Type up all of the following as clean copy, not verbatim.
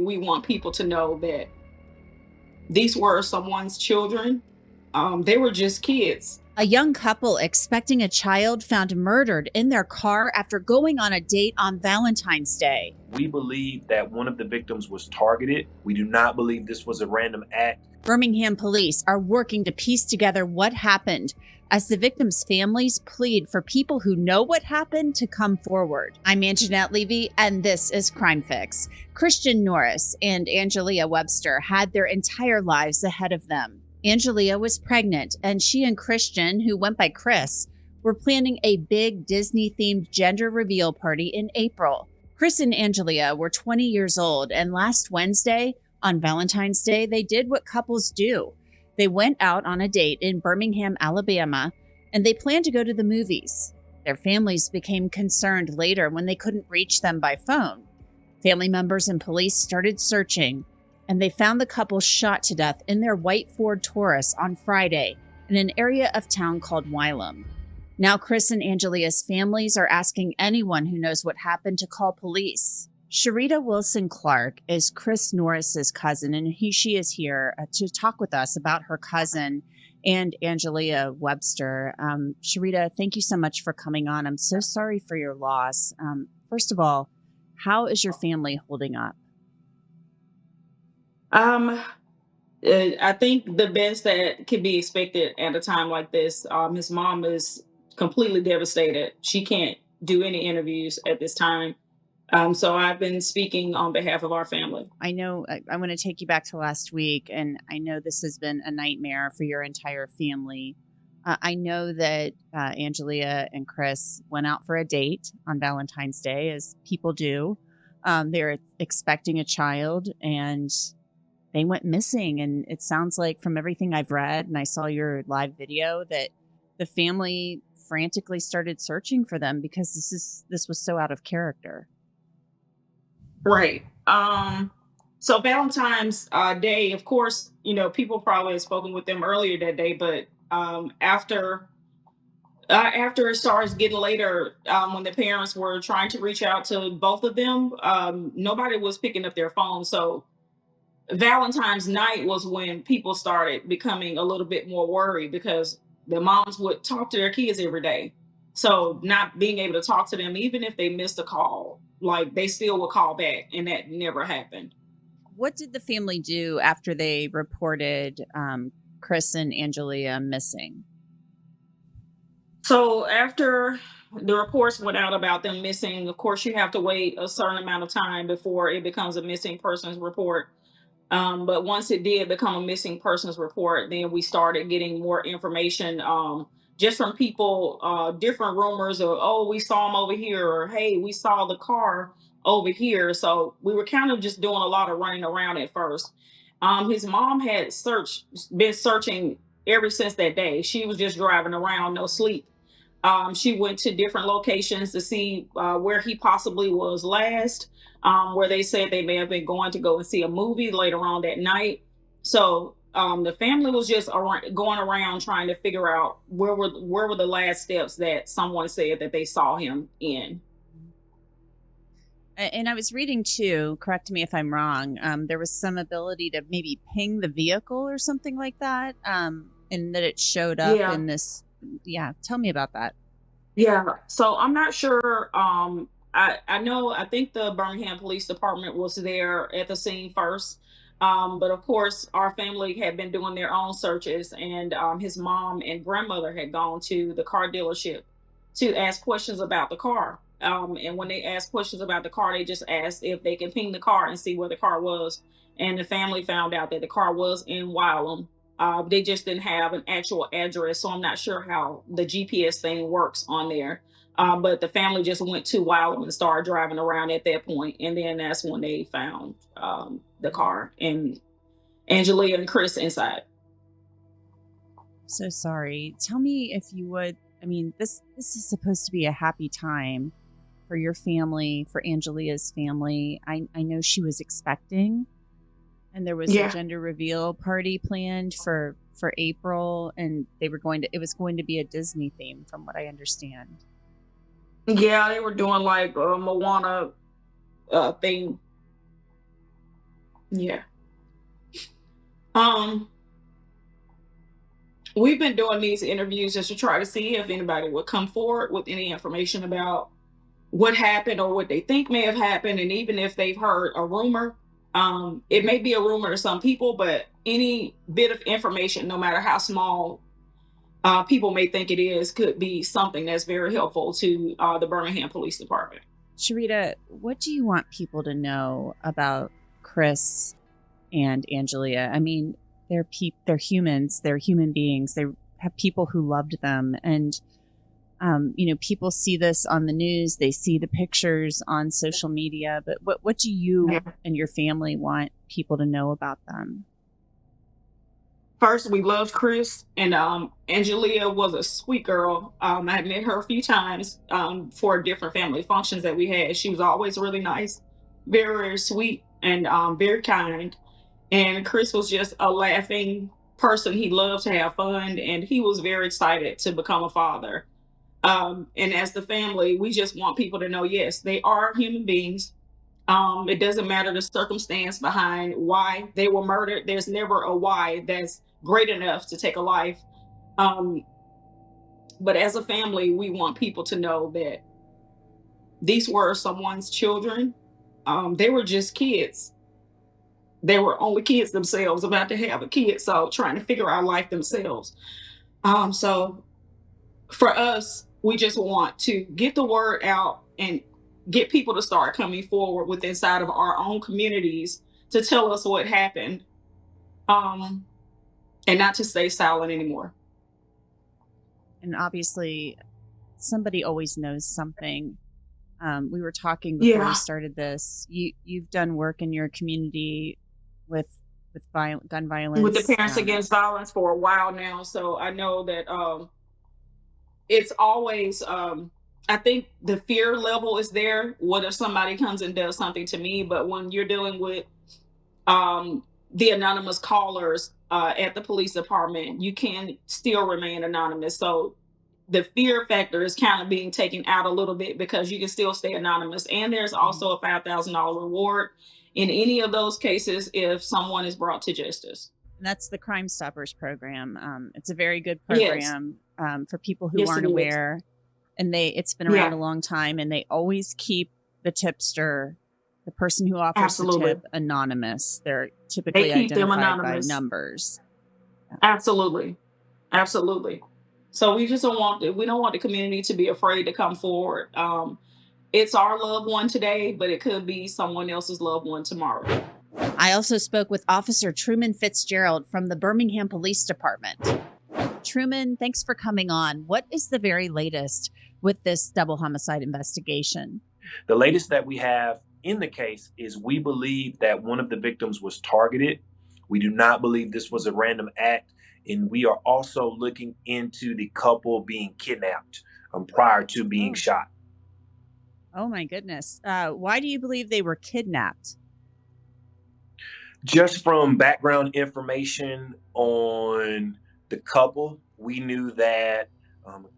we want people to know that these were someone's children. They were just kids. A young couple expecting a child found murdered in their car after going on a date on Valentine's Day. We believe that one of the victims was targeted. We do not believe this was a random act. Birmingham police are working to piece together what happened as the victims' families plead for people who know what happened to come forward. I'm Angenette Levy, and this is Crime Fix. Christian Norris and Angeliyah Webster had their entire lives ahead of them. Angeliyah was pregnant, and she and Christian, who went by Chris, were planning a big Disney-themed gender reveal party in April. Chris and Angeliyah were 20 years old, and last Wednesday, on Valentine's Day, they did what couples do. They went out on a date in Birmingham, Alabama, and they planned to go to the movies. Their families became concerned later when they couldn't reach them by phone. Family members and police started searching, and they found the couple shot to death in their white Ford Taurus on Friday in an area of town called Wylam. Now Chris and Angeliyah's families are asking anyone who knows what happened to call police. Sherita Wilson Clark is Chris Norris's cousin, and she is here to talk with us about her cousin and Angeliyah Webster. Sherita, thank you so much for coming on. I'm so sorry for your loss. First of all, how is your family holding up? I think the best that could be expected at a time like this. His mom is completely devastated. She can't do any interviews at this time. So I've been speaking on behalf of our family. I know I want to take you back to last week, and I know this has been a nightmare for your entire family. I know that Angeliyah and Chris went out for a date on Valentine's Day, as people do. They're expecting a child, and they went missing. And it sounds like, from everything I've read, and I saw your live video, that the family frantically started searching for them because this was so out of character. Right. So Valentine's Day, of course, people probably had spoken with them earlier that day, but after it starts getting later, when the parents were trying to reach out to both of them, nobody was picking up their phone. So Valentine's night was when people started becoming a little bit more worried, because the moms would talk to their kids every day. So not being able to talk to them, even if they missed a call, like, they still would call back, and that never happened. What did the family do after they reported Chris and Angeliyah missing? So after the reports went out about them missing, of course, you have to wait a certain amount of time before it becomes a missing persons report. But once it did become a missing persons report, then we started getting more information, just from people, different rumors of, oh, we saw him over here, or hey, we saw the car over here. So we were kind of just doing a lot of running around at first. His mom had been searching ever since that day. She was just driving around, no sleep. She went to different locations to see where he possibly was last, where they said they may have been going to go and see a movie later on that night. So the family was just going around trying to figure out where were the last steps that someone said that they saw him in. And I was reading too, correct me if I'm wrong, there was some ability to maybe ping the vehicle or something like that, and that it showed up in this. Yeah, tell me about that. Yeah, so I'm not sure. I think the Birmingham Police Department was there at the scene first. But of course, our family had been doing their own searches, and his mom and grandmother had gone to the car dealership to ask questions about the car. And when they asked questions about the car, they just asked if they can ping the car and see where the car was. And the family found out that the car was in Wylam. They just didn't have an actual address, so I'm not sure how the GPS thing works on there. But the family just went to Wylam and started driving around at that point, and then that's when they found the car and Angeliyah and Chris inside. So sorry. Tell me, if you would. I mean, this is supposed to be a happy time for your family, for Angeliyah's family. I know she was expecting. And there was a gender reveal party planned for April, and it was going to be a Disney theme, from what I understand. Yeah, they were doing like a Moana theme. Yeah. Um, we've been doing these interviews just to try to see if anybody would come forward with any information about what happened or what they think may have happened, and even if they've heard a rumor. It may be a rumor to some people, but any bit of information, no matter how small people may think it is, could be something that's very helpful to the Birmingham Police Department. Sherita, what do you want people to know about Chris and Angeliyah? I mean, they're humans, they're human beings, they have people who loved them, and people see this on the news, they see the pictures on social media, but what do you and your family want people to know about them? First, we loved Chris, and Angeliyah was a sweet girl. I met her a few times for different family functions that we had. She was always really nice, very, very sweet, and very kind. And Chris was just a laughing person. He loved to have fun, and he was very excited to become a father. And as the family, we just want people to know, yes, they are human beings. It doesn't matter the circumstance behind why they were murdered. There's never a why that's great enough to take a life. Um, but as a family, we want people to know that these were someone's children. They were just kids. They were only kids themselves, about to have a kid, so trying to figure out life themselves. So for us, we just want to get the word out and get people to start coming forward with inside of our own communities to tell us what happened, and not to stay silent anymore. And obviously, somebody always knows something. We were talking before we started this. You've done work in your community with gun violence, with the Parents Against Violence for a while now, so I know that it's always I think the fear level is there. What if somebody comes and does something to me? But when you're dealing with the anonymous callers at the police department, you can still remain anonymous. So the fear factor is kind of being taken out a little bit because you can still stay anonymous. And there's also a $5,000 reward in any of those cases if someone is brought to justice. And that's the Crime Stoppers program. It's a very good program for people who aren't aware. And it's been around a long time, and they always keep the tipster, the person who offers the tip, anonymous. They're typically identified by numbers. Absolutely. So we just don't want the community to be afraid to come forward. It's our loved one today, but it could be someone else's loved one tomorrow. I also spoke with Officer Truman Fitzgerald from the Birmingham Police Department. Truman, thanks for coming on. What is the very latest with this double homicide investigation? The latest that we have in the case is we believe that one of the victims was targeted. We do not believe this was a random act. And we are also looking into the couple being kidnapped prior to being shot. Oh, my goodness. Why do you believe they were kidnapped? Just from background information on the couple, we knew that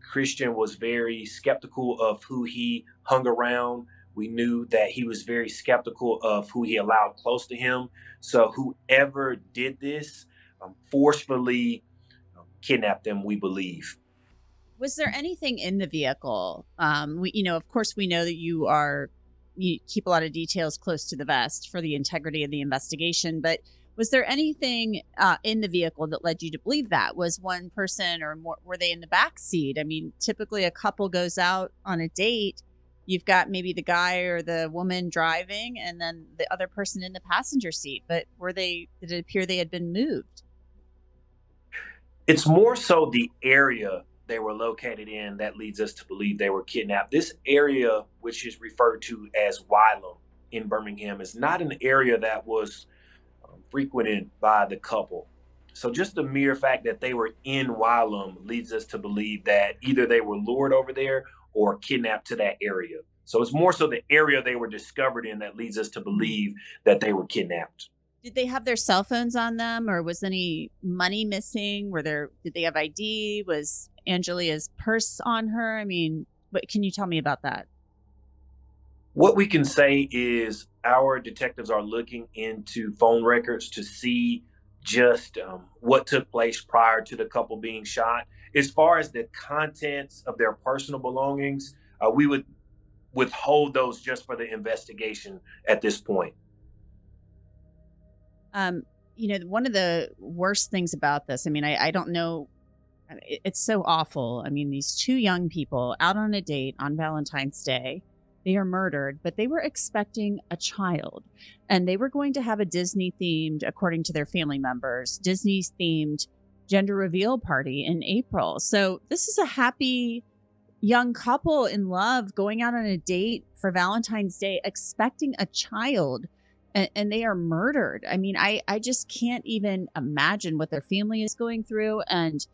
Christian was very skeptical of who he hung around. We knew that he was very skeptical of who he allowed close to him. So whoever did this forcefully kidnapped them, we believe. Was there anything in the vehicle? Of course, we know that you keep a lot of details close to the vest for the integrity of the investigation, but was there anything in the vehicle that led you to believe that? Was one person or more, were they in the back seat? I mean, typically a couple goes out on a date. You've got maybe the guy or the woman driving and then the other person in the passenger seat, but did it appear they had been moved? It's more so the area they were located in that leads us to believe they were kidnapped. This area, which is referred to as Wylam in Birmingham, is not an area that was frequented by the couple. So just the mere fact that they were in Wylam leads us to believe that either they were lured over there or kidnapped to that area. So it's more so the area they were discovered in that leads us to believe that they were kidnapped. Did they have their cell phones on them, or was any money missing? Did they have ID? Was Angeliyah's purse on her? I mean, what can you tell me about that? What we can say is our detectives are looking into phone records to see just what took place prior to the couple being shot. As far as the contents of their personal belongings, we would withhold those just for the investigation at this point. One of the worst things about this, I mean, I don't know, it's so awful. I mean, these two young people out on a date on Valentine's Day, they are murdered, but they were expecting a child, and they were going to have a Disney themed, according to their family members, Disney themed gender reveal party in April. So this is a happy young couple in love going out on a date for Valentine's Day, expecting a child, and they are murdered. I mean, I just can't even imagine what their family is going through. And,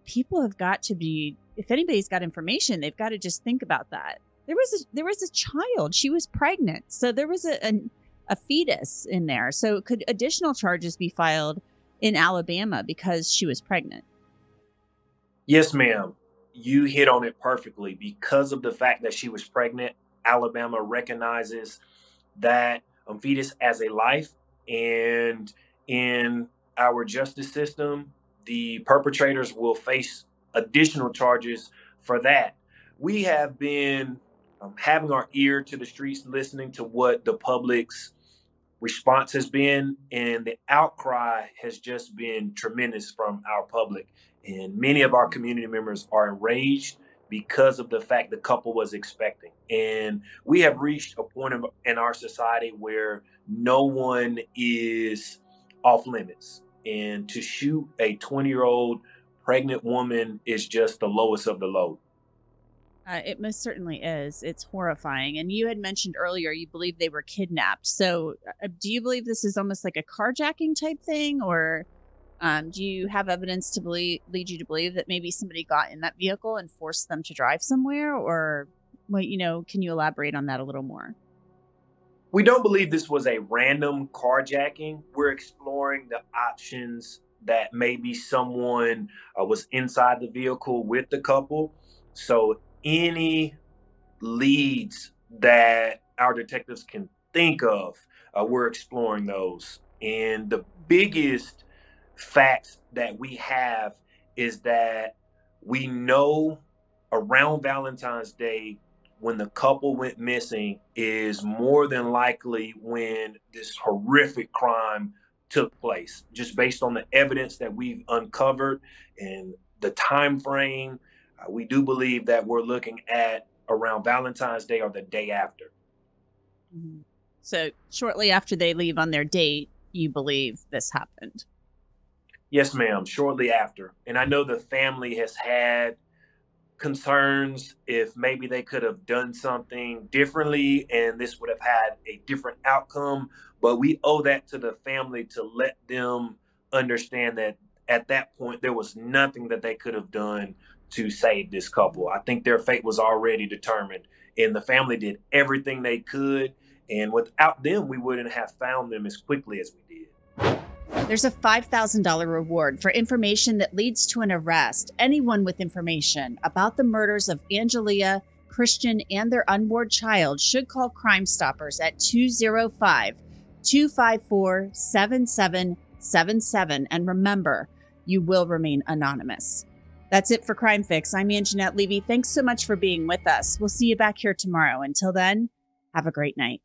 people have got to be, if anybody's got information, they've got to just think about that. There was a child. She was pregnant. So there was a fetus in there. So could additional charges be filed in Alabama because she was pregnant? Yes, ma'am. You hit on it perfectly. Because of the fact that she was pregnant, Alabama recognizes that fetus as a life. And in our justice system, the perpetrators will face additional charges for that. We have been having our ear to the streets, listening to what the public's response has been, and the outcry has just been tremendous from our public. And many of our community members are enraged because of the fact the couple was expecting. And we have reached a point in our society where no one is off limits. And to shoot a 20-year-old pregnant woman is just the lowest of the low. It most certainly is. It's horrifying. And you had mentioned earlier you believe they were kidnapped. So do you believe this is almost like a carjacking type thing? Or do you have evidence to lead you to believe that maybe somebody got in that vehicle and forced them to drive somewhere? Or, can you elaborate on that a little more? We don't believe this was a random carjacking. We're exploring the options that maybe someone was inside the vehicle with the couple. So any leads that our detectives can think of, we're exploring those. And the biggest facts that we have is that we know around Valentine's Day, when the couple went missing, is more than likely when this horrific crime took place, just based on the evidence that we've uncovered and the time frame. We do believe that we're looking at around Valentine's Day or the day after. Mm-hmm. So shortly after they leave on their date, you believe this happened? Yes, ma'am, shortly after. And I know the family has had concerns if maybe they could have done something differently and this would have had a different outcome. But we owe that to the family to let them understand that at that point, there was nothing that they could have done to save this couple. I think their fate was already determined, and the family did everything they could. And without them, we wouldn't have found them as quickly as we did. There's a $5,000 reward for information that leads to an arrest. Anyone with information about the murders of Angeliyah, Christian, and their unborn child should call Crime Stoppers at 205-254-7777. And remember, you will remain anonymous. That's it for Crime Fix. I'm Angenette Levy. Thanks so much for being with us. We'll see you back here tomorrow. Until then, have a great night.